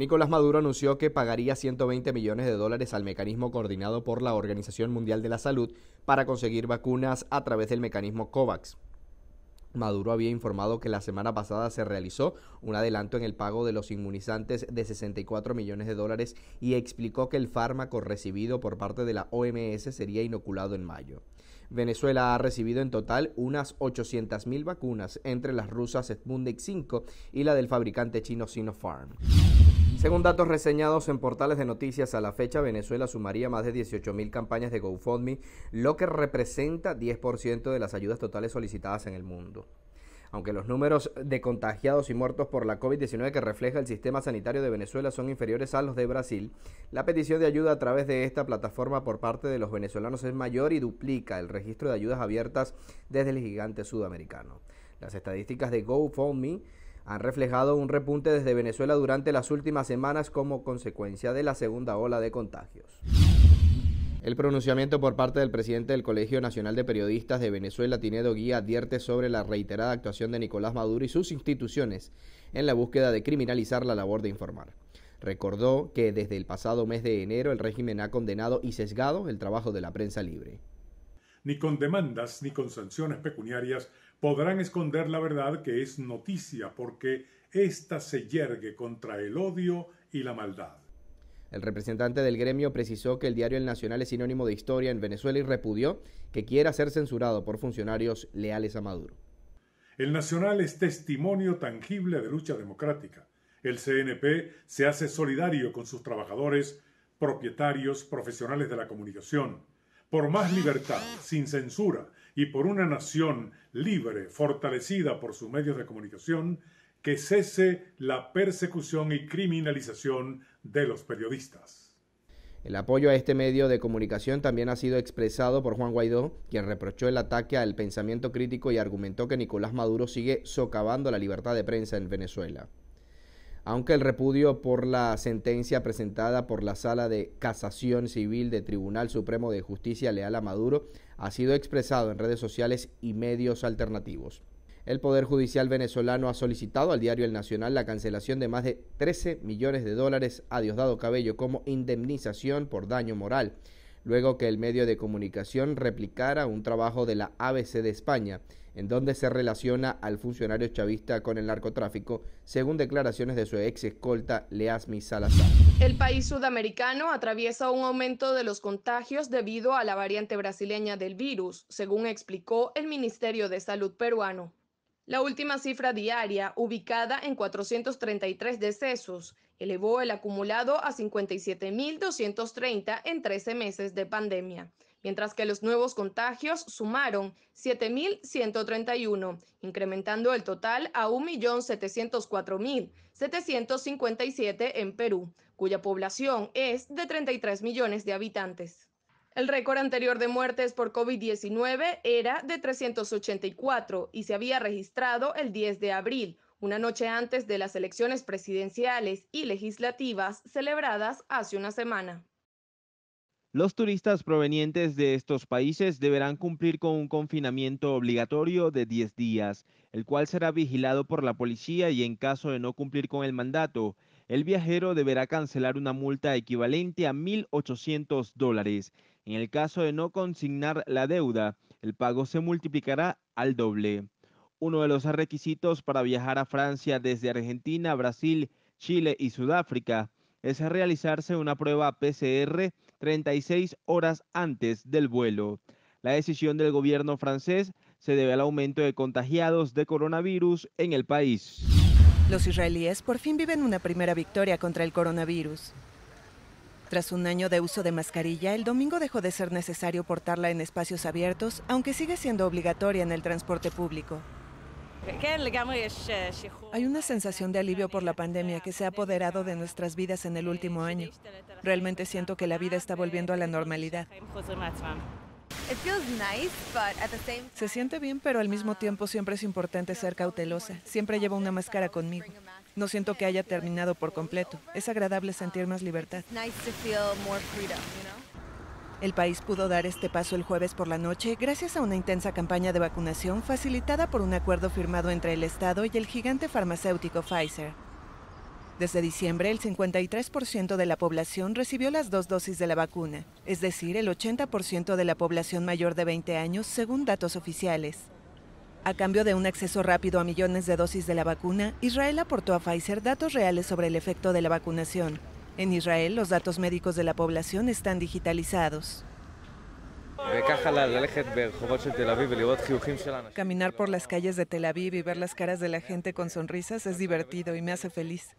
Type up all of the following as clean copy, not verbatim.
Nicolás Maduro anunció que pagaría 120 millones de dólares al mecanismo coordinado por la Organización Mundial de la Salud para conseguir vacunas a través del mecanismo COVAX. Maduro había informado que la semana pasada se realizó un adelanto en el pago de los inmunizantes de 64 millones de dólares y explicó que el fármaco recibido por parte de la OMS sería inoculado en mayo. Venezuela ha recibido en total unas 800.000 vacunas, entre las rusas Sputnik V y la del fabricante chino Sinopharm. Según datos reseñados en portales de noticias, a la fecha Venezuela sumaría más de 18.000 campañas de GoFundMe, lo que representa 10% de las ayudas totales solicitadas en el mundo. Aunque los números de contagiados y muertos por la COVID-19 que refleja el sistema sanitario de Venezuela son inferiores a los de Brasil, la petición de ayuda a través de esta plataforma por parte de los venezolanos es mayor y duplica el registro de ayudas abiertas desde el gigante sudamericano. Las estadísticas de GoFundMe han reflejado un repunte desde Venezuela durante las últimas semanas como consecuencia de la segunda ola de contagios. El pronunciamiento por parte del presidente del Colegio Nacional de Periodistas de Venezuela, Tinedo Guía, advierte sobre la reiterada actuación de Nicolás Maduro y sus instituciones en la búsqueda de criminalizar la labor de informar. Recordó que desde el pasado mes de enero el régimen ha condenado y sesgado el trabajo de la prensa libre. Ni con demandas ni con sanciones pecuniarias podrán esconder la verdad que es noticia, porque ésta se yergue contra el odio y la maldad. El representante del gremio precisó que el diario El Nacional es sinónimo de historia en Venezuela y repudió que quiera ser censurado por funcionarios leales a Maduro. El Nacional es testimonio tangible de lucha democrática. El CNP se hace solidario con sus trabajadores, propietarios, profesionales de la comunicación. Por más libertad, sin censura y por una nación libre, fortalecida por sus medios de comunicación, que cese la persecución y criminalización de los periodistas. El apoyo a este medio de comunicación también ha sido expresado por Juan Guaidó, quien reprochó el ataque al pensamiento crítico y argumentó que Nicolás Maduro sigue socavando la libertad de prensa en Venezuela. Aunque el repudio por la sentencia presentada por la Sala de Casación Civil del Tribunal Supremo de Justicia leal a Maduro ha sido expresado en redes sociales y medios alternativos. El Poder Judicial venezolano ha solicitado al diario El Nacional la cancelación de más de 13 millones de dólares a Diosdado Cabello como indemnización por daño moral, luego que el medio de comunicación replicara un trabajo de la ABC de España, en donde se relaciona al funcionario chavista con el narcotráfico, según declaraciones de su ex escolta Leazmi Salazar. El país sudamericano atraviesa un aumento de los contagios debido a la variante brasileña del virus, según explicó el Ministerio de Salud peruano. La última cifra diaria, ubicada en 433 decesos, elevó el acumulado a 57.230 en 13 meses de pandemia, mientras que los nuevos contagios sumaron 7.131, incrementando el total a 1.704.757 en Perú, cuya población es de 33 millones de habitantes. El récord anterior de muertes por COVID-19 era de 384 y se había registrado el 10 de abril, una noche antes de las elecciones presidenciales y legislativas celebradas hace una semana. Los turistas provenientes de estos países deberán cumplir con un confinamiento obligatorio de 10 días, el cual será vigilado por la policía y en caso de no cumplir con el mandato, el viajero deberá cancelar una multa equivalente a $1.800. En el caso de no consignar la deuda, el pago se multiplicará al doble. Uno de los requisitos para viajar a Francia desde Argentina, Brasil, Chile y Sudáfrica es realizarse una prueba PCR 36 horas antes del vuelo. La decisión del gobierno francés se debe al aumento de contagiados de coronavirus en el país. Los israelíes por fin viven una primera victoria contra el coronavirus. Tras un año de uso de mascarilla, el domingo dejó de ser necesario portarla en espacios abiertos, aunque sigue siendo obligatoria en el transporte público. Hay una sensación de alivio por la pandemia que se ha apoderado de nuestras vidas en el último año. Realmente siento que la vida está volviendo a la normalidad. Se siente bien, pero al mismo tiempo siempre es importante ser cautelosa. Siempre llevo una máscara conmigo. No siento que haya terminado por completo. Es agradable sentir más libertad. El país pudo dar este paso el jueves por la noche gracias a una intensa campaña de vacunación facilitada por un acuerdo firmado entre el Estado y el gigante farmacéutico Pfizer. Desde diciembre, el 53% de la población recibió las 2 dosis de la vacuna, es decir, el 80% de la población mayor de 20 años, según datos oficiales. A cambio de un acceso rápido a millones de dosis de la vacuna, Israel aportó a Pfizer datos reales sobre el efecto de la vacunación. En Israel, los datos médicos de la población están digitalizados. Caminar por las calles de Tel Aviv y ver las caras de la gente con sonrisas es divertido y me hace feliz.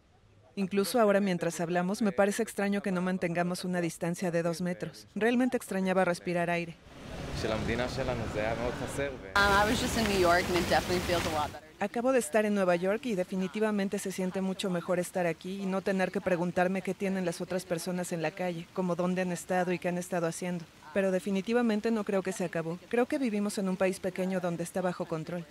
Incluso ahora mientras hablamos me parece extraño que no mantengamos una distancia de 2 metros. Realmente extrañaba respirar aire. Acabo de estar en Nueva York y definitivamente se siente mucho mejor estar aquí y no tener que preguntarme qué tienen las otras personas en la calle, como dónde han estado y qué han estado haciendo. Pero definitivamente no creo que se acabó. Creo que vivimos en un país pequeño donde está bajo control.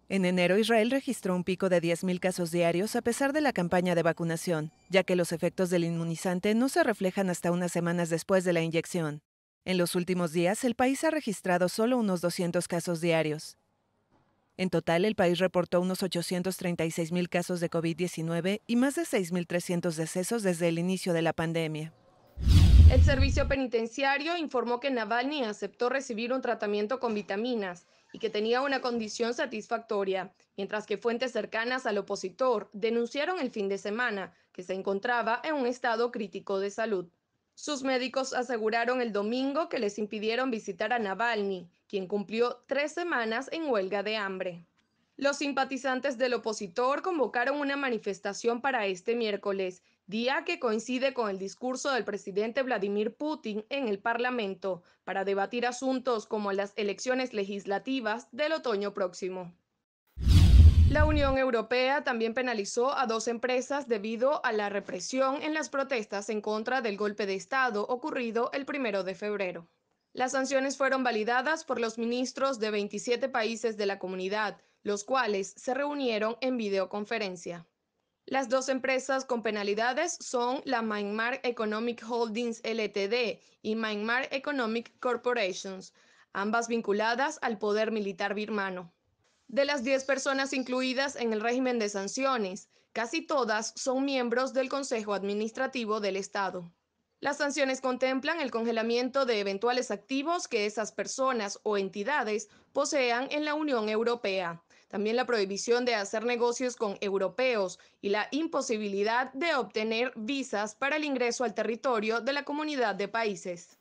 En enero, Israel registró un pico de 10.000 casos diarios a pesar de la campaña de vacunación, ya que los efectos del inmunizante no se reflejan hasta unas semanas después de la inyección. En los últimos días, el país ha registrado solo unos 200 casos diarios. En total, el país reportó unos 836.000 casos de COVID-19 y más de 6.300 decesos desde el inicio de la pandemia. El servicio penitenciario informó que Navalny aceptó recibir un tratamiento con vitaminas y que tenía una condición satisfactoria, mientras que fuentes cercanas al opositor denunciaron el fin de semana que se encontraba en un estado crítico de salud. Sus médicos aseguraron el domingo que les impidieron visitar a Navalny, quien cumplió 3 semanas en huelga de hambre. Los simpatizantes del opositor convocaron una manifestación para este miércoles, día que coincide con el discurso del presidente Vladimir Putin en el Parlamento, para debatir asuntos como las elecciones legislativas del otoño próximo. La Unión Europea también penalizó a 2 empresas debido a la represión en las protestas en contra del golpe de Estado ocurrido el 1 de febrero. Las sanciones fueron validadas por los ministros de 27 países de la comunidad, los cuales se reunieron en videoconferencia. Las 2 empresas con penalidades son la Myanmar Economic Holdings Ltd. Y Myanmar Economic Corporations, ambas vinculadas al poder militar birmano. De las 10 personas incluidas en el régimen de sanciones, casi todas son miembros del Consejo Administrativo del Estado. Las sanciones contemplan el congelamiento de eventuales activos que esas personas o entidades posean en la Unión Europea, también la prohibición de hacer negocios con europeos y la imposibilidad de obtener visas para el ingreso al territorio de la Comunidad de Países.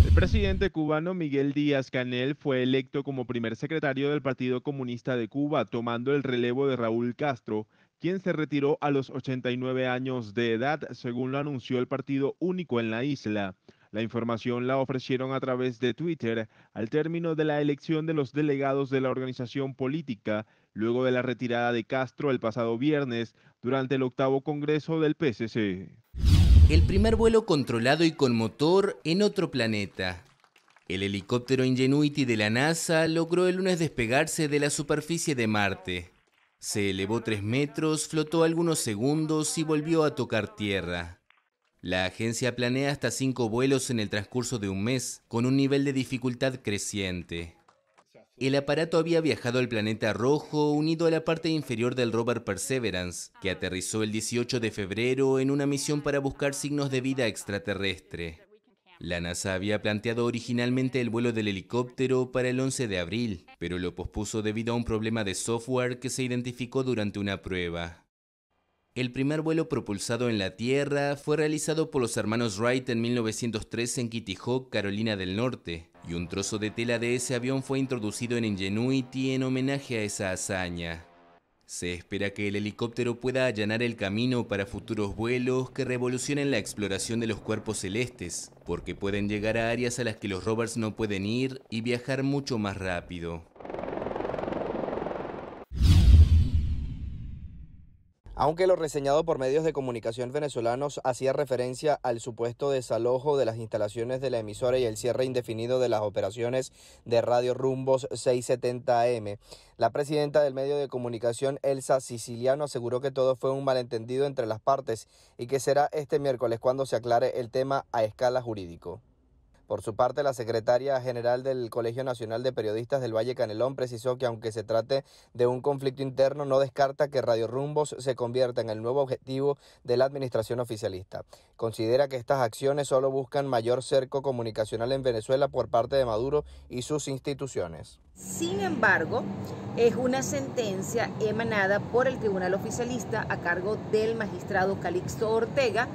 El presidente cubano Miguel Díaz-Canel fue electo como primer secretario del Partido Comunista de Cuba, tomando el relevo de Raúl Castro, quien se retiró a los 89 años de edad, según lo anunció el partido único en la isla. La información la ofrecieron a través de Twitter al término de la elección de los delegados de la organización política, luego de la retirada de Castro el pasado viernes durante el 8º Congreso del PSC. El primer vuelo controlado y con motor en otro planeta. El helicóptero Ingenuity de la NASA logró el lunes despegarse de la superficie de Marte. Se elevó 3 metros, flotó algunos segundos y volvió a tocar tierra. La agencia planea hasta 5 vuelos en el transcurso de un mes, con un nivel de dificultad creciente. El aparato había viajado al planeta rojo unido a la parte inferior del rover Perseverance, que aterrizó el 18 de febrero en una misión para buscar signos de vida extraterrestre. La NASA había planteado originalmente el vuelo del helicóptero para el 11 de abril, pero lo pospuso debido a un problema de software que se identificó durante una prueba. El primer vuelo propulsado en la Tierra fue realizado por los hermanos Wright en 1903 en Kitty Hawk, Carolina del Norte, y un trozo de tela de ese avión fue introducido en Ingenuity en homenaje a esa hazaña. Se espera que el helicóptero pueda allanar el camino para futuros vuelos que revolucionen la exploración de los cuerpos celestes, porque pueden llegar a áreas a las que los rovers no pueden ir y viajar mucho más rápido. Aunque lo reseñado por medios de comunicación venezolanos hacía referencia al supuesto desalojo de las instalaciones de la emisora y el cierre indefinido de las operaciones de Radio Rumbos 670 AM, la presidenta del medio de comunicación, Elsa Siciliano, aseguró que todo fue un malentendido entre las partes y que será este miércoles cuando se aclare el tema a escala jurídico. Por su parte, la secretaria general del Colegio Nacional de Periodistas del Valle Canelón precisó que aunque se trate de un conflicto interno, no descarta que Radio Rumbos se convierta en el nuevo objetivo de la administración oficialista. Considera que estas acciones solo buscan mayor cerco comunicacional en Venezuela por parte de Maduro y sus instituciones. Sin embargo, es una sentencia emanada por el Tribunal Oficialista a cargo del magistrado Calixto Ortega,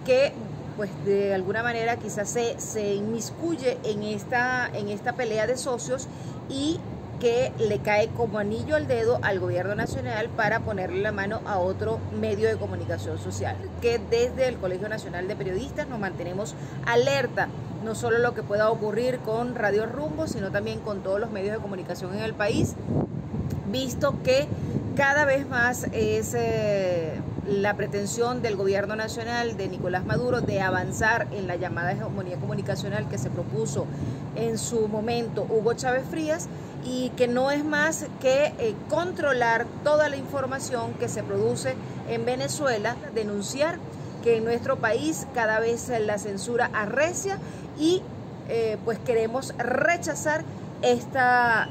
que pues de alguna manera quizás se inmiscuye en esta pelea de socios y que le cae como anillo al dedo al gobierno nacional para ponerle la mano a otro medio de comunicación social. Que desde el Colegio Nacional de Periodistas nos mantenemos alerta, no solo lo que pueda ocurrir con Radio Rumbo, sino también con todos los medios de comunicación en el país, visto que cada vez más es la pretensión del gobierno nacional de Nicolás Maduro de avanzar en la llamada hegemonía comunicacional que se propuso en su momento Hugo Chávez Frías, y que no es más que controlar toda la información que se produce en Venezuela, denunciar que en nuestro país cada vez la censura arrecia y pues queremos rechazar esta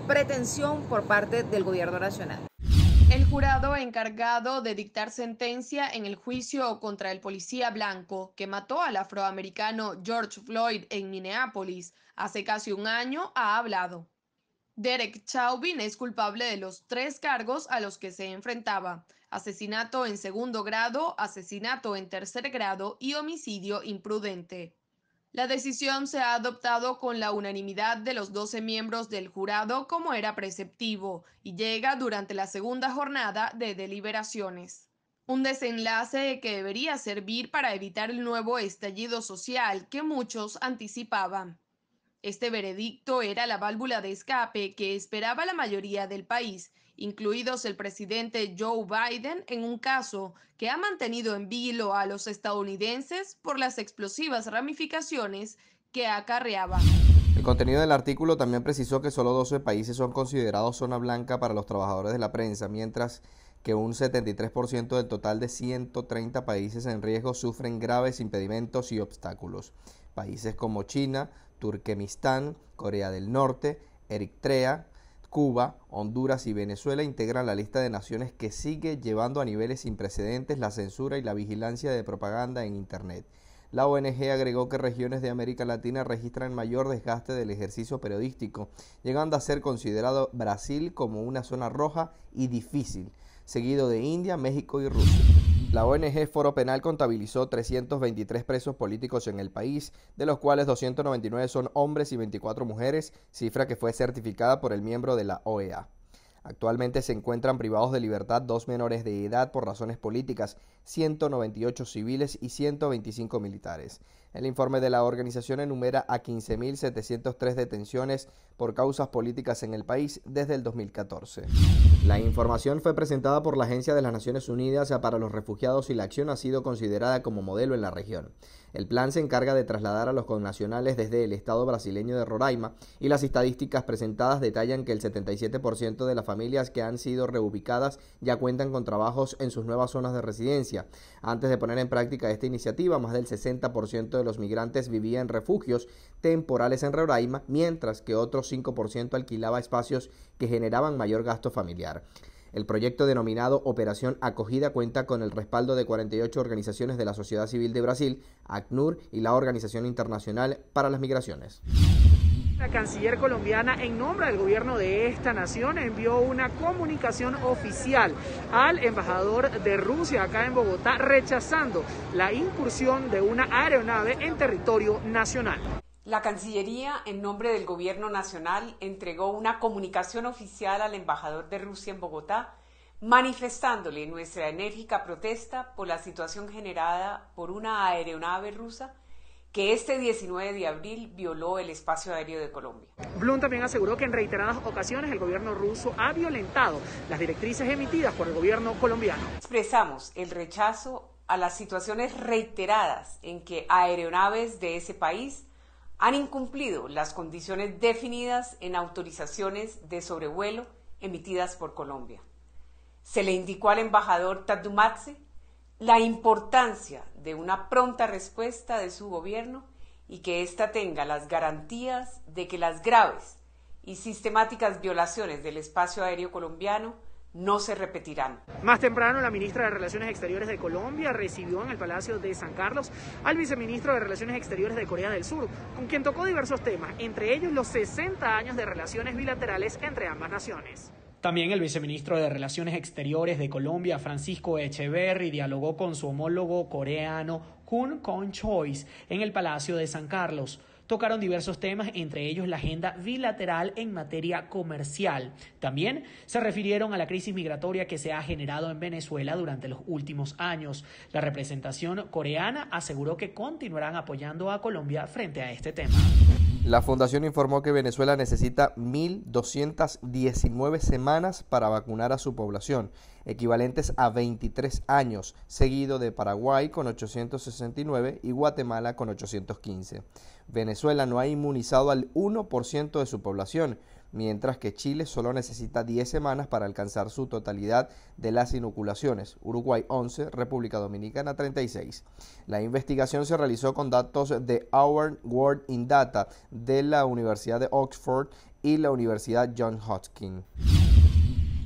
pretensión por parte del gobierno nacional. El jurado encargado de dictar sentencia en el juicio contra el policía blanco que mató al afroamericano George Floyd en Minneapolis hace casi un año ha hablado. Derek Chauvin es culpable de los 3 cargos a los que se enfrentaba: asesinato en segundo grado, asesinato en tercer grado y homicidio imprudente. La decisión se ha adoptado con la unanimidad de los 12 miembros del jurado, como era preceptivo, y llega durante la segunda jornada de deliberaciones. Un desenlace que debería servir para evitar el nuevo estallido social que muchos anticipaban. Este veredicto era la válvula de escape que esperaba la mayoría del país, incluidos el presidente Joe Biden, en un caso que ha mantenido en vilo a los estadounidenses por las explosivas ramificaciones que acarreaba. El contenido del artículo también precisó que solo 12 países son considerados zona blanca para los trabajadores de la prensa, mientras que un 73% del total de 130 países en riesgo sufren graves impedimentos y obstáculos. Países como China, Turkmenistán, Corea del Norte, Eritrea, Cuba, Honduras y Venezuela integran la lista de naciones que sigue llevando a niveles sin precedentes la censura y la vigilancia de propaganda en Internet. La ONG agregó que regiones de América Latina registran mayor desgaste del ejercicio periodístico, llegando a ser considerado Brasil como una zona roja y difícil, seguido de India, México y Rusia. La ONG Foro Penal contabilizó 323 presos políticos en el país, de los cuales 299 son hombres y 24 mujeres, cifra que fue certificada por el miembro de la OEA. Actualmente se encuentran privados de libertad 2 menores de edad por razones políticas, 198 civiles y 125 militares. El informe de la organización enumera a 15.703 detenciones por causas políticas en el país desde el 2014. La información fue presentada por la Agencia de las Naciones Unidas para los Refugiados y la acción ha sido considerada como modelo en la región. El plan se encarga de trasladar a los connacionales desde el estado brasileño de Roraima y las estadísticas presentadas detallan que el 77% de las familias que han sido reubicadas ya cuentan con trabajos en sus nuevas zonas de residencia. Antes de poner en práctica esta iniciativa, más del 60% de los migrantes vivía en refugios temporales en Roraima, mientras que otro 5% alquilaba espacios que generaban mayor gasto familiar. El proyecto denominado Operación Acogida cuenta con el respaldo de 48 organizaciones de la sociedad civil de Brasil, ACNUR y la Organización Internacional para las Migraciones. La canciller colombiana, en nombre del gobierno de esta nación, envió una comunicación oficial al embajador de Rusia acá en Bogotá, rechazando la incursión de una aeronave en territorio nacional. La Cancillería, en nombre del Gobierno Nacional, entregó una comunicación oficial al embajador de Rusia en Bogotá, manifestándole nuestra enérgica protesta por la situación generada por una aeronave rusa que este 19 de abril violó el espacio aéreo de Colombia. Blum también aseguró que en reiteradas ocasiones el gobierno ruso ha violentado las directrices emitidas por el gobierno colombiano. Expresamos el rechazo a las situaciones reiteradas en que aeronaves de ese país han incumplido las condiciones definidas en autorizaciones de sobrevuelo emitidas por Colombia. Se le indicó al embajador Tadumadze la importancia de una pronta respuesta de su gobierno y que ésta tenga las garantías de que las graves y sistemáticas violaciones del espacio aéreo colombiano no se repetirán. Más temprano, la ministra de Relaciones Exteriores de Colombia recibió en el Palacio de San Carlos al viceministro de Relaciones Exteriores de Corea del Sur, con quien tocó diversos temas, entre ellos los 60 años de relaciones bilaterales entre ambas naciones. También el viceministro de Relaciones Exteriores de Colombia, Francisco Echeverry, dialogó con su homólogo coreano Kun Kon-chois en el Palacio de San Carlos. Tocaron diversos temas, entre ellos la agenda bilateral en materia comercial. También se refirieron a la crisis migratoria que se ha generado en Venezuela durante los últimos años. La representación coreana aseguró que continuarán apoyando a Colombia frente a este tema. La fundación informó que Venezuela necesita 1.219 semanas para vacunar a su población, equivalentes a 23 años, seguido de Paraguay con 869 y Guatemala con 815. Venezuela no ha inmunizado al 1% de su población, mientras que Chile solo necesita 10 semanas para alcanzar su totalidad de las inoculaciones, Uruguay 11, República Dominicana 36. La investigación se realizó con datos de Our World in Data de la Universidad de Oxford y la Universidad Johns Hopkins.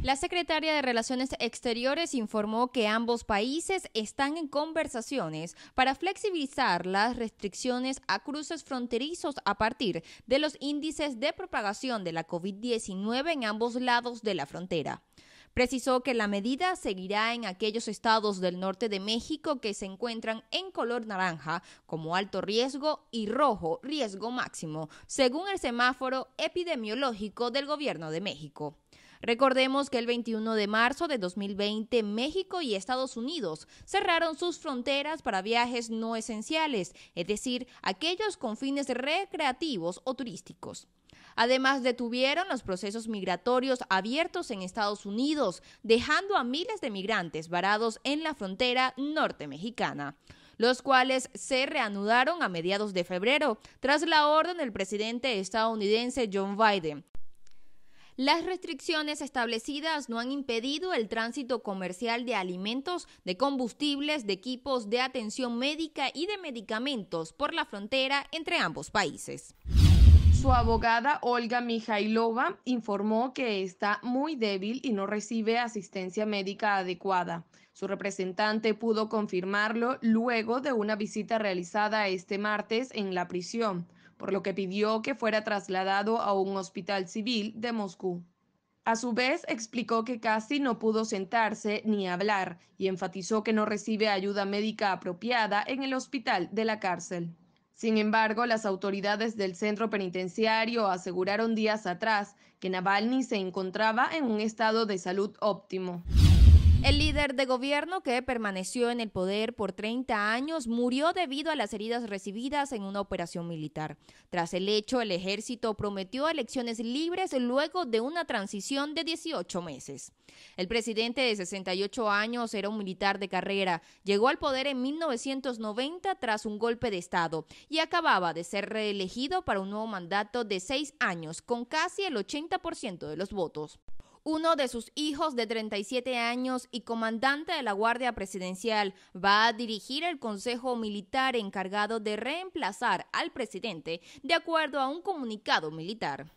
La secretaria de Relaciones Exteriores informó que ambos países están en conversaciones para flexibilizar las restricciones a cruces fronterizos a partir de los índices de propagación de la COVID-19 en ambos lados de la frontera. Precisó que la medida seguirá en aquellos estados del norte de México que se encuentran en color naranja como alto riesgo y rojo riesgo máximo, según el semáforo epidemiológico del Gobierno de México. Recordemos que el 21 de marzo de 2020, México y Estados Unidos cerraron sus fronteras para viajes no esenciales, es decir, aquellos con fines recreativos o turísticos. Además, detuvieron los procesos migratorios abiertos en Estados Unidos, dejando a miles de migrantes varados en la frontera norte mexicana, los cuales se reanudaron a mediados de febrero, tras la orden del presidente estadounidense Joe Biden. Las restricciones establecidas no han impedido el tránsito comercial de alimentos, de combustibles, de equipos de atención médica y de medicamentos por la frontera entre ambos países. Su abogada Olga Mikhailova informó que está muy débil y no recibe asistencia médica adecuada. Su representante pudo confirmarlo luego de una visita realizada este martes en la prisión, por lo que pidió que fuera trasladado a un hospital civil de Moscú. A su vez, explicó que casi no pudo sentarse ni hablar y enfatizó que no recibe ayuda médica apropiada en el hospital de la cárcel. Sin embargo, las autoridades del centro penitenciario aseguraron días atrás que Navalny se encontraba en un estado de salud óptimo. El líder de gobierno, que permaneció en el poder por 30 años, murió debido a las heridas recibidas en una operación militar. Tras el hecho, el ejército prometió elecciones libres luego de una transición de 18 meses. El presidente de 68 años era un militar de carrera. Llegó al poder en 1990 tras un golpe de Estado y acababa de ser reelegido para un nuevo mandato de 6 años con casi el 80% de los votos. Uno de sus hijos de 37 años y comandante de la Guardia Presidencial va a dirigir el Consejo Militar encargado de reemplazar al presidente, de acuerdo a un comunicado militar.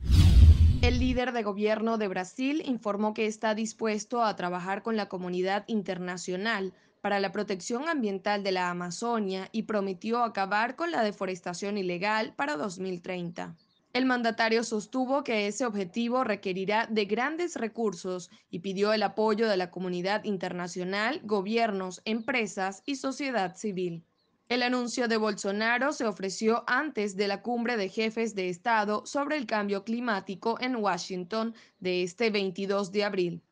El líder de gobierno de Brasil informó que está dispuesto a trabajar con la comunidad internacional para la protección ambiental de la Amazonia y prometió acabar con la deforestación ilegal para 2030. El mandatario sostuvo que ese objetivo requerirá de grandes recursos y pidió el apoyo de la comunidad internacional, gobiernos, empresas y sociedad civil. El anuncio de Bolsonaro se ofreció antes de la cumbre de jefes de Estado sobre el cambio climático en Washington de este 22 de abril.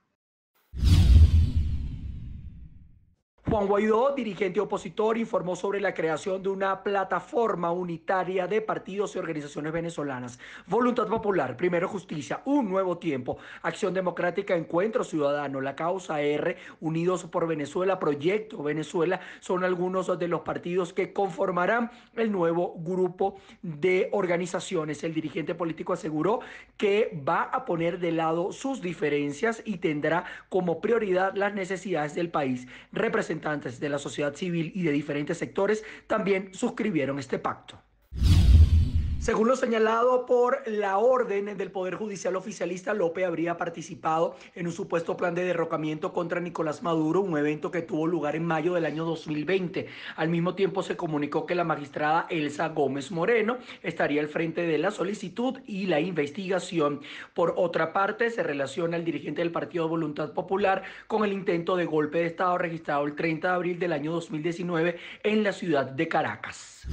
Juan Guaidó, dirigente opositor, informó sobre la creación de una plataforma unitaria de partidos y organizaciones venezolanas. Voluntad Popular, Primero Justicia, Un Nuevo Tiempo, Acción Democrática, Encuentro Ciudadano, La Causa R, Unidos por Venezuela, Proyecto Venezuela, son algunos de los partidos que conformarán el nuevo grupo de organizaciones. El dirigente político aseguró que va a poner de lado sus diferencias y tendrá como prioridad las necesidades del país. Representantes de la sociedad civil y de diferentes sectores también suscribieron este pacto. Según lo señalado por la orden del Poder Judicial oficialista, López habría participado en un supuesto plan de derrocamiento contra Nicolás Maduro, un evento que tuvo lugar en mayo del año 2020. Al mismo tiempo se comunicó que la magistrada Elsa Gómez Moreno estaría al frente de la solicitud y la investigación. Por otra parte, se relaciona el dirigente del Partido Voluntad Popular con el intento de golpe de Estado registrado el 30 de abril del año 2019 en la ciudad de Caracas.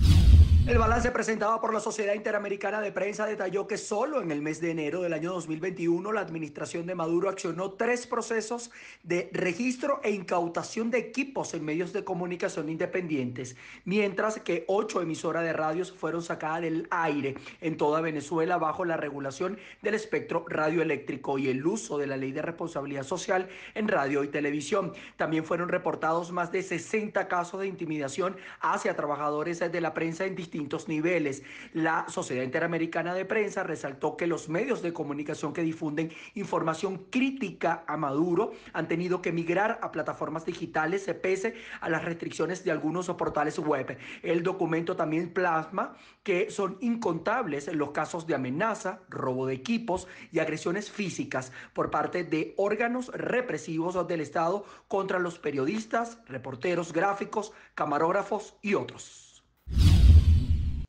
El balance presentado por la Sociedad Interamericana de Prensa detalló que solo en el mes de enero del año 2021 la administración de Maduro accionó 3 procesos de registro e incautación de equipos en medios de comunicación independientes, mientras que 8 emisoras de radios fueron sacadas del aire en toda Venezuela bajo la regulación del espectro radioeléctrico y el uso de la Ley de Responsabilidad Social en radio y televisión. También fueron reportados más de 60 casos de intimidación hacia trabajadores de la prensa en distintos niveles. La Sociedad Interamericana de Prensa resaltó que los medios de comunicación que difunden información crítica a Maduro han tenido que migrar a plataformas digitales pese a las restricciones de algunos portales web. El documento también plasma que son incontables los casos de amenaza, robo de equipos y agresiones físicas por parte de órganos represivos del Estado contra los periodistas, reporteros gráficos, camarógrafos y otros.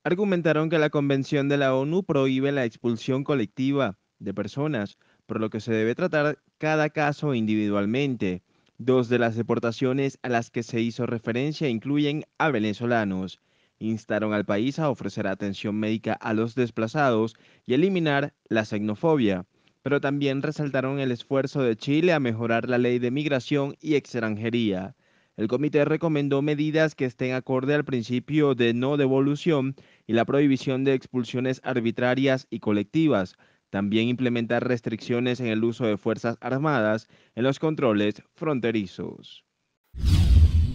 Argumentaron que la Convención de la ONU prohíbe la expulsión colectiva de personas, por lo que se debe tratar cada caso individualmente. 2 de las deportaciones a las que se hizo referencia incluyen a venezolanos. Instaron al país a ofrecer atención médica a los desplazados y eliminar la xenofobia, pero también resaltaron el esfuerzo de Chile a mejorar la ley de migración y extranjería. El comité recomendó medidas que estén acorde al principio de no devolución y la prohibición de expulsiones arbitrarias y colectivas. También implementar restricciones en el uso de fuerzas armadas en los controles fronterizos.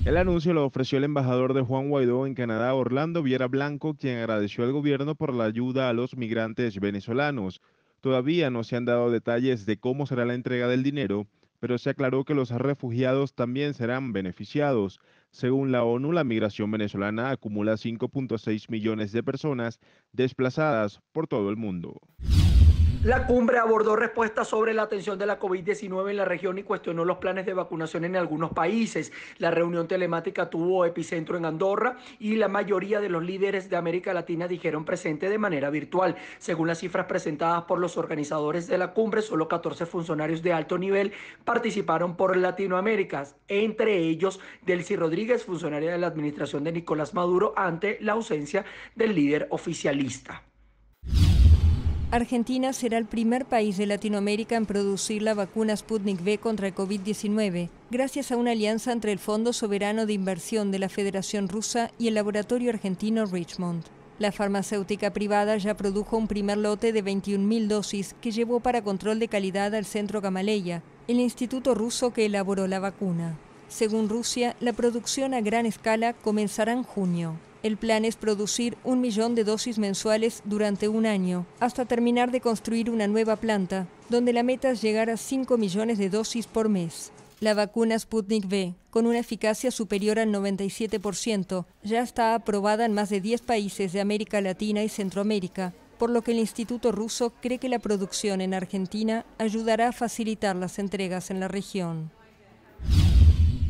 El anuncio lo ofreció el embajador de Juan Guaidó en Canadá, Orlando Viera Blanco, quien agradeció al gobierno por la ayuda a los migrantes venezolanos. Todavía no se han dado detalles de cómo será la entrega del dinero, pero se aclaró que los refugiados también serán beneficiados. Según la ONU, la migración venezolana acumula 5.6 millones de personas desplazadas por todo el mundo. La cumbre abordó respuestas sobre la atención de la COVID-19 en la región y cuestionó los planes de vacunación en algunos países. La reunión telemática tuvo epicentro en Andorra y la mayoría de los líderes de América Latina dijeron presente de manera virtual. Según las cifras presentadas por los organizadores de la cumbre, solo 14 funcionarios de alto nivel participaron por Latinoamérica, entre ellos Delcy Rodríguez, funcionaria de la administración de Nicolás Maduro, ante la ausencia del líder oficialista. Argentina será el primer país de Latinoamérica en producir la vacuna Sputnik V contra el COVID-19, gracias a una alianza entre el Fondo Soberano de Inversión de la Federación Rusa y el laboratorio argentino Richmond. La farmacéutica privada ya produjo un primer lote de 21.000 dosis que llevó para control de calidad al Centro Gamaleya, el instituto ruso que elaboró la vacuna. Según Rusia, la producción a gran escala comenzará en junio. El plan es producir 1 millón de dosis mensuales durante un año, hasta terminar de construir una nueva planta, donde la meta es llegar a 5 millones de dosis por mes. La vacuna Sputnik V, con una eficacia superior al 97%, ya está aprobada en más de 10 países de América Latina y Centroamérica, por lo que el Instituto Ruso cree que la producción en Argentina ayudará a facilitar las entregas en la región.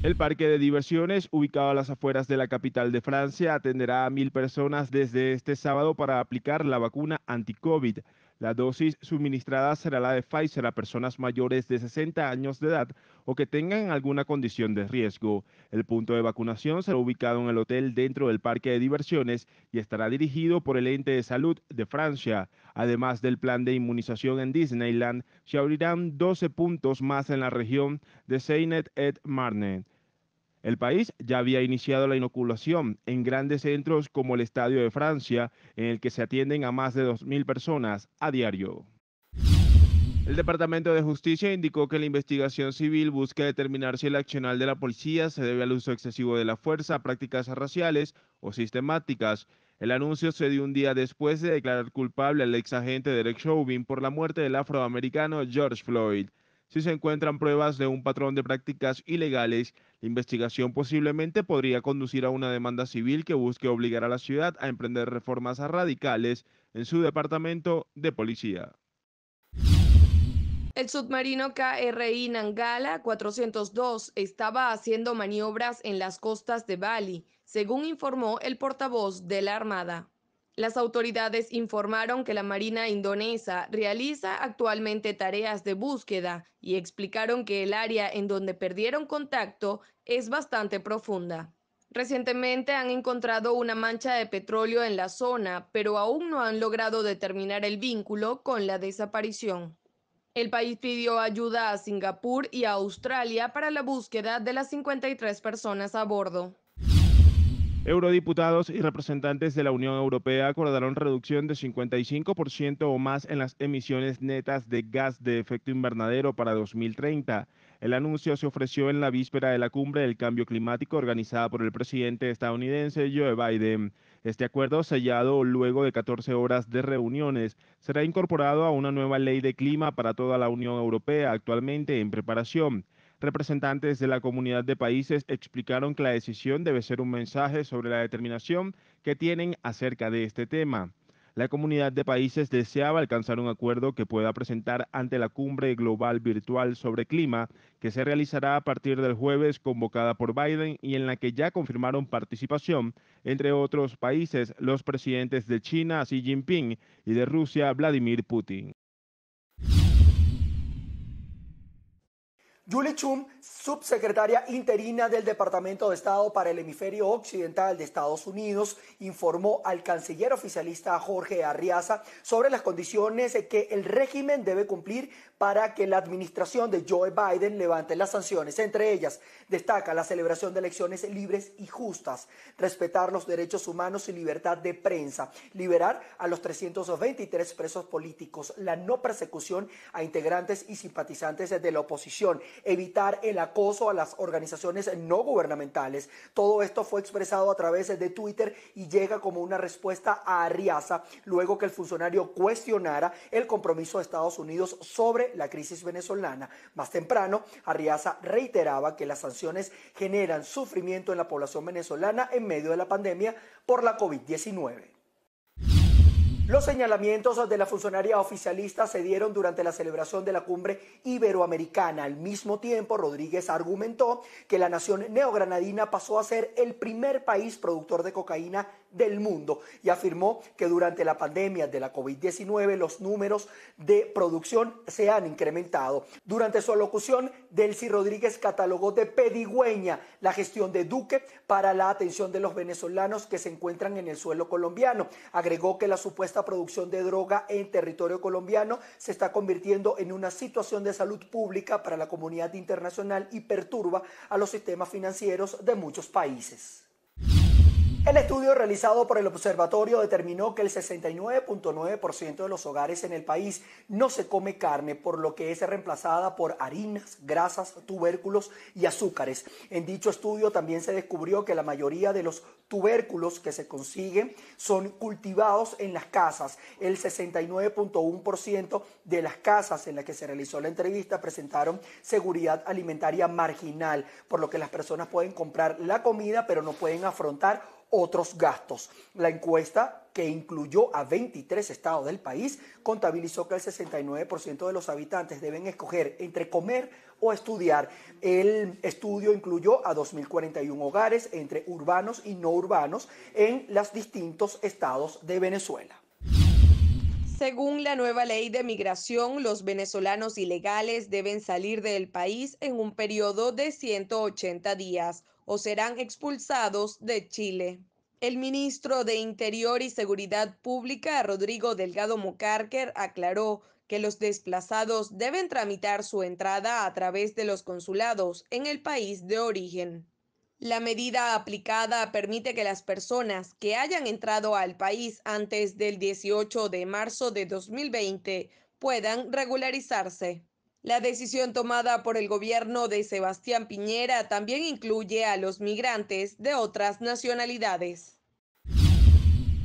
El parque de diversiones, ubicado a las afueras de la capital de Francia, atenderá a 1.000 personas desde este sábado para aplicar la vacuna anti-COVID. La dosis suministrada será la de Pfizer a personas mayores de 60 años de edad o que tengan alguna condición de riesgo. El punto de vacunación será ubicado en el hotel dentro del parque de diversiones y estará dirigido por el Ente de Salud de Francia. Además del plan de inmunización en Disneyland, se abrirán 12 puntos más en la región de Seine-et-Marne. El país ya había iniciado la inoculación en grandes centros como el Estadio de Francia, en el que se atienden a más de 2.000 personas a diario. El Departamento de Justicia indicó que la investigación civil busca determinar si el accionar de la policía se debe al uso excesivo de la fuerza, prácticas raciales o sistemáticas. El anuncio se dio un día después de declarar culpable al ex agente Derek Chauvin por la muerte del afroamericano George Floyd. Si se encuentran pruebas de un patrón de prácticas ilegales, la investigación posiblemente podría conducir a una demanda civil que busque obligar a la ciudad a emprender reformas radicales en su departamento de policía. El submarino KRI Nangala 402 estaba haciendo maniobras en las costas de Bali, según informó el portavoz de la Armada. Las autoridades informaron que la Marina indonesa realiza actualmente tareas de búsqueda y explicaron que el área en donde perdieron contacto es bastante profunda. Recientemente han encontrado una mancha de petróleo en la zona, pero aún no han logrado determinar el vínculo con la desaparición. El país pidió ayuda a Singapur y a Australia para la búsqueda de las 53 personas a bordo. Eurodiputados y representantes de la Unión Europea acordaron reducción de 55% o más en las emisiones netas de gas de efecto invernadero para 2030. El anuncio se ofreció en la víspera de la cumbre del cambio climático organizada por el presidente estadounidense Joe Biden. Este acuerdo, sellado luego de 14 horas de reuniones, será incorporado a una nueva ley de clima para toda la Unión Europea, actualmente en preparación. Representantes de la comunidad de países explicaron que la decisión debe ser un mensaje sobre la determinación que tienen acerca de este tema. La comunidad de países deseaba alcanzar un acuerdo que pueda presentar ante la cumbre global virtual sobre clima, que se realizará a partir del jueves, convocada por Biden y en la que ya confirmaron participación, entre otros países, los presidentes de China, Xi Jinping, y de Rusia, Vladimir Putin. Julie Chum, subsecretaria interina del Departamento de Estado para el Hemisferio Occidental de Estados Unidos, informó al canciller oficialista Jorge Arriaza sobre las condiciones que el régimen debe cumplir para que la administración de Joe Biden levante las sanciones. Entre ellas, destaca la celebración de elecciones libres y justas, respetar los derechos humanos y libertad de prensa, liberar a los 323 presos políticos, la no persecución a integrantes y simpatizantes de la oposición, evitar el acoso a las organizaciones no gubernamentales. Todo esto fue expresado a través de Twitter y llega como una respuesta a Arriaza luego que el funcionario cuestionara el compromiso de Estados Unidos sobre la crisis venezolana. Más temprano, Arriaza reiteraba que las sanciones generan sufrimiento en la población venezolana en medio de la pandemia por la COVID-19. Los señalamientos de la funcionaria oficialista se dieron durante la celebración de la cumbre iberoamericana. Al mismo tiempo, Rodríguez argumentó que la nación neogranadina pasó a ser el primer país productor de cocaína del mundo y afirmó que durante la pandemia de la COVID-19 los números de producción se han incrementado. Durante su alocución, Delcy Rodríguez catalogó de pedigüeña la gestión de Duque para la atención de los venezolanos que se encuentran en el suelo colombiano. Agregó que la supuesta producción de droga en territorio colombiano se está convirtiendo en una situación de salud pública para la comunidad internacional y perturba a los sistemas financieros de muchos países. El estudio realizado por el observatorio determinó que el 69.9% de los hogares en el país no se come carne, por lo que es reemplazada por harinas, grasas, tubérculos y azúcares. En dicho estudio también se descubrió que la mayoría de los tubérculos que se consiguen son cultivados en las casas. El 69.1% de las casas en las que se realizó la entrevista presentaron seguridad alimentaria marginal, por lo que las personas pueden comprar la comida pero no pueden afrontar otros gastos. La encuesta, que incluyó a 23 estados del país, contabilizó que el 69% de los habitantes deben escoger entre comer o estudiar. El estudio incluyó a 2.041 hogares entre urbanos y no urbanos en los distintos estados de Venezuela. Según la nueva ley de migración, los venezolanos ilegales deben salir del país en un periodo de 180 días o serán expulsados de Chile. El ministro de Interior y Seguridad Pública, Rodrigo Delgado Mocárquer, aclaró que los desplazados deben tramitar su entrada a través de los consulados en el país de origen. La medida aplicada permite que las personas que hayan entrado al país antes del 18 de marzo de 2020 puedan regularizarse. La decisión tomada por el gobierno de Sebastián Piñera también incluye a los migrantes de otras nacionalidades.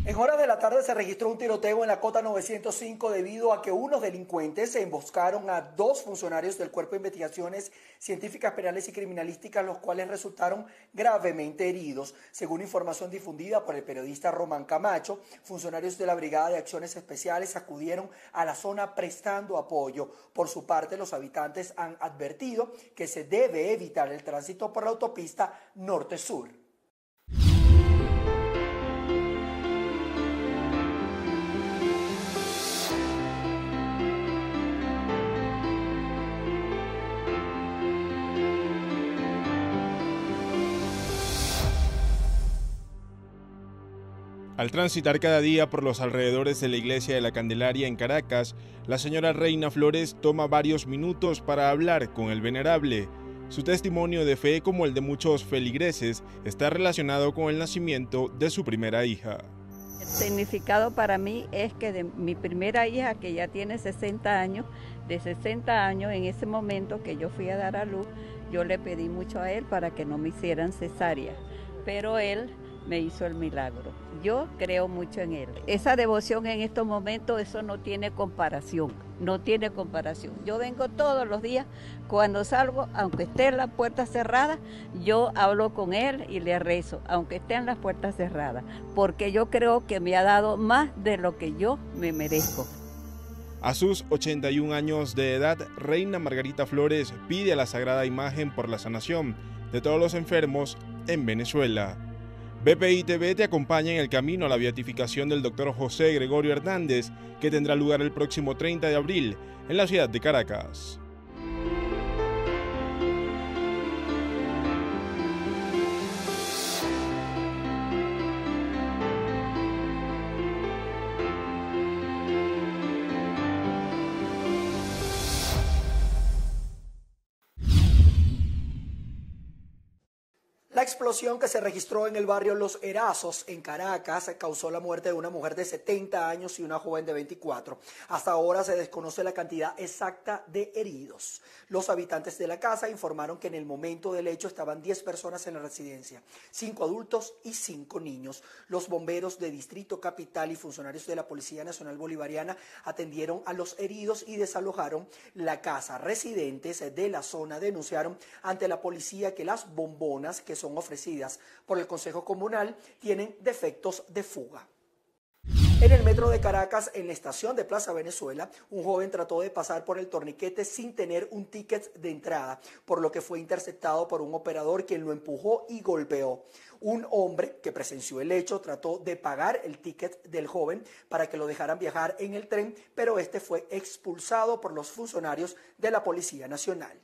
En horas de la tarde se registró un tiroteo en la Cota 905 debido a que unos delincuentes se emboscaron a 2 funcionarios del Cuerpo de Investigaciones Científicas Penales y Criminalísticas, los cuales resultaron gravemente heridos. Según información difundida por el periodista Román Camacho, funcionarios de la Brigada de Acciones Especiales acudieron a la zona prestando apoyo. Por su parte, los habitantes han advertido que se debe evitar el tránsito por la autopista norte-sur. Al transitar cada día por los alrededores de la Iglesia de la Candelaria en Caracas, la señora Reina Flores toma varios minutos para hablar con el venerable. Su testimonio de fe, como el de muchos feligreses, está relacionado con el nacimiento de su primera hija. El significado para mí es que de mi primera hija, que ya tiene 60 años, de 60 años, en ese momento que yo fui a dar a luz, yo le pedí mucho a él para que no me hicieran cesárea, pero él me hizo el milagro. Yo creo mucho en él. Esa devoción en estos momentos, eso no tiene comparación, no tiene comparación. Yo vengo todos los días, cuando salgo, aunque esté en la puerta cerrada, yo hablo con él y le rezo, aunque esté en las puertas cerradas, porque yo creo que me ha dado más de lo que yo me merezco. A sus 81 años de edad, Reina Margarita Flores pide a la Sagrada Imagen por la sanación de todos los enfermos en Venezuela. BPI TV te acompaña en el camino a la beatificación del Dr. José Gregorio Hernández, que tendrá lugar el próximo 30 de abril en la ciudad de Caracas. La explosión que se registró en el barrio Los Erazos, en Caracas, causó la muerte de una mujer de 70 años y una joven de 24. Hasta ahora se desconoce la cantidad exacta de heridos. Los habitantes de la casa informaron que en el momento del hecho estaban 10 personas en la residencia, 5 adultos y 5 niños. Los bomberos de Distrito Capital y funcionarios de la Policía Nacional Bolivariana atendieron a los heridos y desalojaron la casa. Residentes de la zona denunciaron ante la policía que las bombonas que son ofrecidas por el Consejo Comunal tienen defectos de fuga. En el metro de Caracas, en la estación de Plaza Venezuela, un joven trató de pasar por el torniquete sin tener un ticket de entrada, por lo que fue interceptado por un operador quien lo empujó y golpeó. Un hombre que presenció el hecho trató de pagar el ticket del joven para que lo dejaran viajar en el tren, pero este fue expulsado por los funcionarios de la Policía Nacional.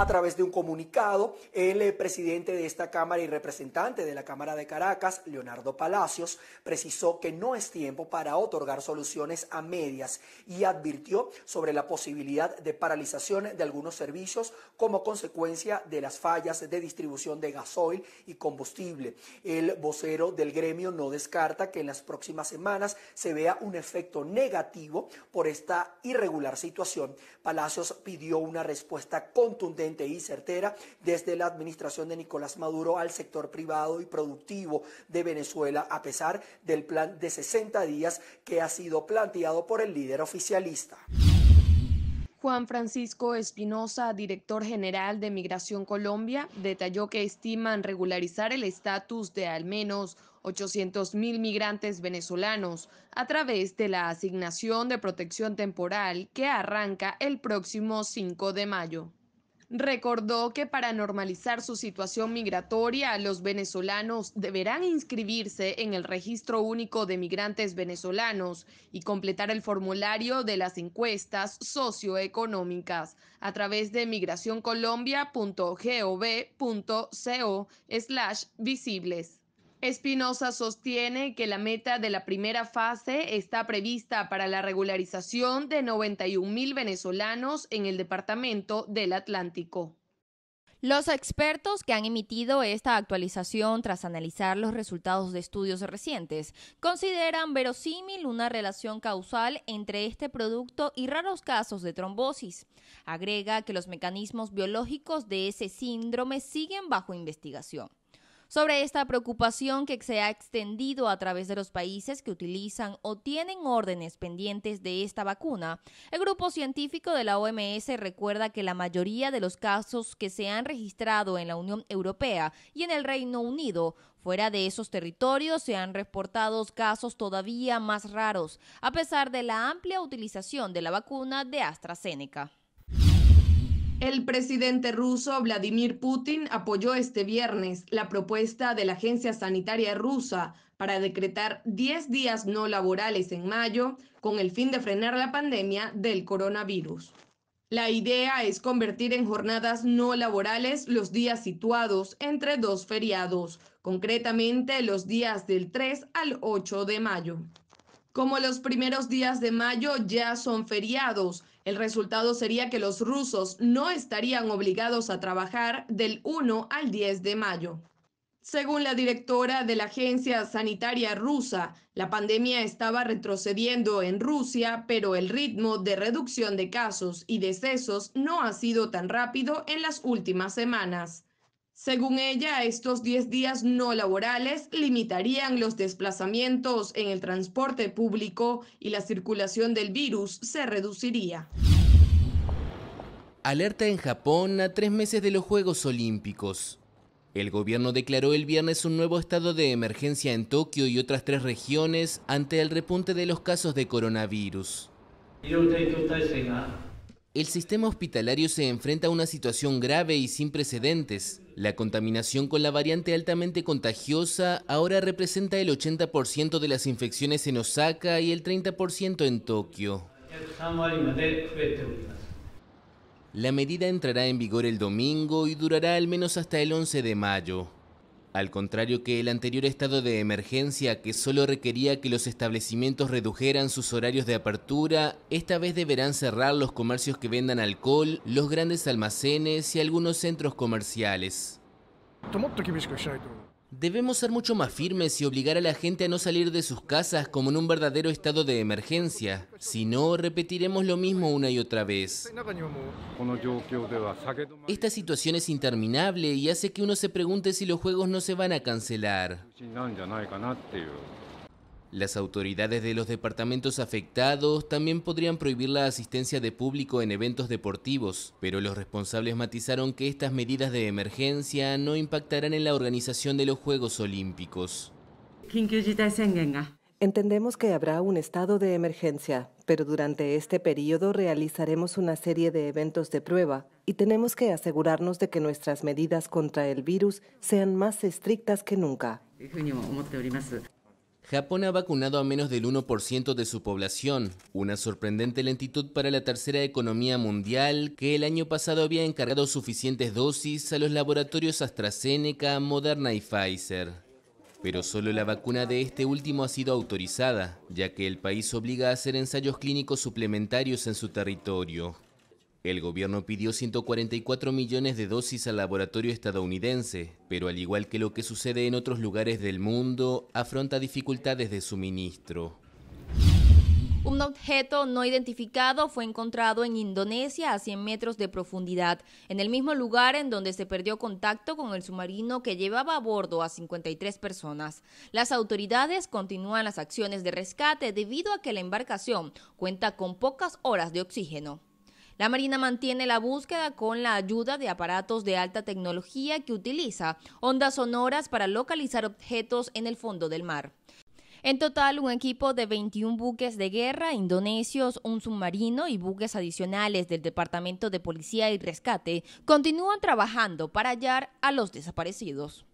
A través de un comunicado, el presidente de esta Cámara y representante de la Cámara de Caracas, Leonardo Palacios, precisó que no es tiempo para otorgar soluciones a medias y advirtió sobre la posibilidad de paralización de algunos servicios como consecuencia de las fallas de distribución de gasoil y combustible. El vocero del gremio no descarta que en las próximas semanas se vea un efecto negativo por esta irregular situación. Palacios pidió una respuesta contundente y certera desde la administración de Nicolás Maduro al sector privado y productivo de Venezuela, a pesar del plan de 60 días que ha sido planteado por el líder oficialista. Juan Francisco Espinosa, director general de Migración Colombia, detalló que estiman regularizar el estatus de al menos 800.000 migrantes venezolanos a través de la asignación de protección temporal que arranca el próximo 5 de mayo. Recordó que para normalizar su situación migratoria, los venezolanos deberán inscribirse en el Registro Único de Migrantes Venezolanos y completar el formulario de las encuestas socioeconómicas a través de migracioncolombia.gov.co/visibles. Espinosa sostiene que la meta de la primera fase está prevista para la regularización de 91.000 venezolanos en el departamento del Atlántico. Los expertos que han emitido esta actualización tras analizar los resultados de estudios recientes consideran verosímil una relación causal entre este producto y raros casos de trombosis. Agrega que los mecanismos biológicos de ese síndrome siguen bajo investigación. Sobre esta preocupación que se ha extendido a través de los países que utilizan o tienen órdenes pendientes de esta vacuna, el grupo científico de la OMS recuerda que la mayoría de los casos que se han registrado en la Unión Europea y en el Reino Unido, fuera de esos territorios, se han reportado casos todavía más raros, a pesar de la amplia utilización de la vacuna de AstraZeneca. El presidente ruso Vladimir Putin apoyó este viernes la propuesta de la Agencia Sanitaria Rusa para decretar 10 días no laborales en mayo con el fin de frenar la pandemia del coronavirus. La idea es convertir en jornadas no laborales los días situados entre dos feriados, concretamente los días del 3 al 8 de mayo. Como los primeros días de mayo ya son feriados, el resultado sería que los rusos no estarían obligados a trabajar del 1 al 10 de mayo. Según la directora de la Agencia Sanitaria Rusa, la pandemia estaba retrocediendo en Rusia, pero el ritmo de reducción de casos y decesos no ha sido tan rápido en las últimas semanas. Según ella, estos 10 días no laborales limitarían los desplazamientos en el transporte público y la circulación del virus se reduciría. Alerta en Japón a 3 meses de los Juegos Olímpicos. El gobierno declaró el viernes un nuevo estado de emergencia en Tokio y otras 3 regiones ante el repunte de los casos de coronavirus. El sistema hospitalario se enfrenta a una situación grave y sin precedentes. La contaminación con la variante altamente contagiosa ahora representa el 80% de las infecciones en Osaka y el 30% en Tokio. La medida entrará en vigor el domingo y durará al menos hasta el 11 de mayo. Al contrario que el anterior estado de emergencia, que solo requería que los establecimientos redujeran sus horarios de apertura, esta vez deberán cerrar los comercios que vendan alcohol, los grandes almacenes y algunos centros comerciales. Debemos ser mucho más firmes y obligar a la gente a no salir de sus casas como en un verdadero estado de emergencia. Si no, repetiremos lo mismo una y otra vez. Esta situación es interminable y hace que uno se pregunte si los juegos no se van a cancelar. Las autoridades de los departamentos afectados también podrían prohibir la asistencia de público en eventos deportivos, pero los responsables matizaron que estas medidas de emergencia no impactarán en la organización de los Juegos Olímpicos. Entendemos que habrá un estado de emergencia, pero durante este periodo realizaremos una serie de eventos de prueba y tenemos que asegurarnos de que nuestras medidas contra el virus sean más estrictas que nunca. Japón ha vacunado a menos del 1% de su población, una sorprendente lentitud para la tercera economía mundial que el año pasado había encargado suficientes dosis a los laboratorios AstraZeneca, Moderna y Pfizer. Pero solo la vacuna de este último ha sido autorizada, ya que el país obliga a hacer ensayos clínicos suplementarios en su territorio. El gobierno pidió 144 millones de dosis al laboratorio estadounidense, pero al igual que lo que sucede en otros lugares del mundo, afronta dificultades de suministro. Un objeto no identificado fue encontrado en Indonesia a 100 metros de profundidad, en el mismo lugar en donde se perdió contacto con el submarino que llevaba a bordo a 53 personas. Las autoridades continúan las acciones de rescate debido a que la embarcación cuenta con pocas horas de oxígeno. La Marina mantiene la búsqueda con la ayuda de aparatos de alta tecnología que utiliza ondas sonoras para localizar objetos en el fondo del mar. En total, un equipo de 21 buques de guerra indonesios, un submarino y buques adicionales del Departamento de Policía y Rescate continúan trabajando para hallar a los desaparecidos.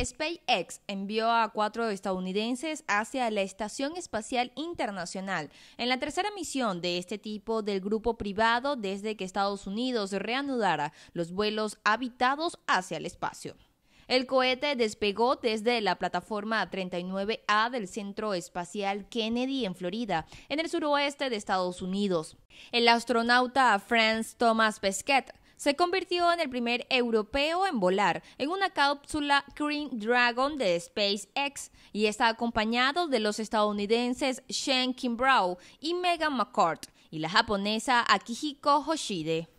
SpaceX envió a 4 estadounidenses hacia la Estación Espacial Internacional en la tercera misión de este tipo del grupo privado desde que Estados Unidos reanudara los vuelos habitados hacia el espacio. El cohete despegó desde la plataforma 39A del Centro Espacial Kennedy en Florida, en el suroeste de Estados Unidos. El astronauta Franz Thomas Pesquet se convirtió en el primer europeo en volar en una cápsula Crew Dragon de SpaceX y está acompañado de los estadounidenses Shane Kimbrough y Megan McCord y la japonesa Akihiko Hoshide.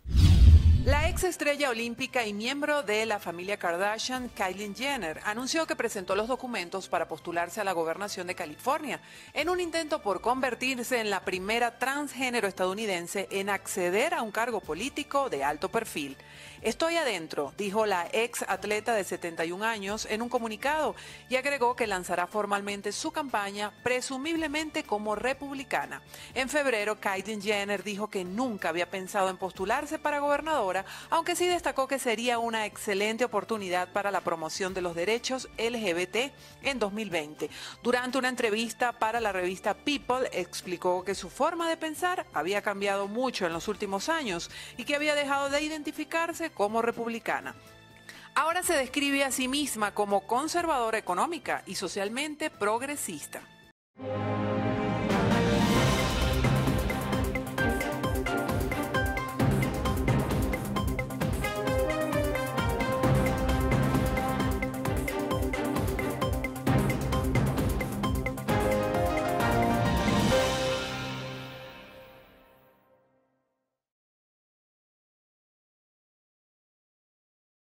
La ex estrella olímpica y miembro de la familia Kardashian, Kylie Jenner, anunció que presentó los documentos para postularse a la gobernación de California, en un intento por convertirse en la primera transgénero estadounidense en acceder a un cargo político de alto perfil. Estoy adentro, dijo la ex atleta de 71 años en un comunicado, y agregó que lanzará formalmente su campaña, presumiblemente como republicana. En febrero, Kylie Jenner dijo que nunca había pensado en postularse para gobernadora, aunque sí destacó que sería una excelente oportunidad para la promoción de los derechos LGBT en 2020. Durante una entrevista para la revista People, explicó que su forma de pensar había cambiado mucho en los últimos años y que había dejado de identificarse como republicana. Ahora se describe a sí misma como conservadora económica y socialmente progresista.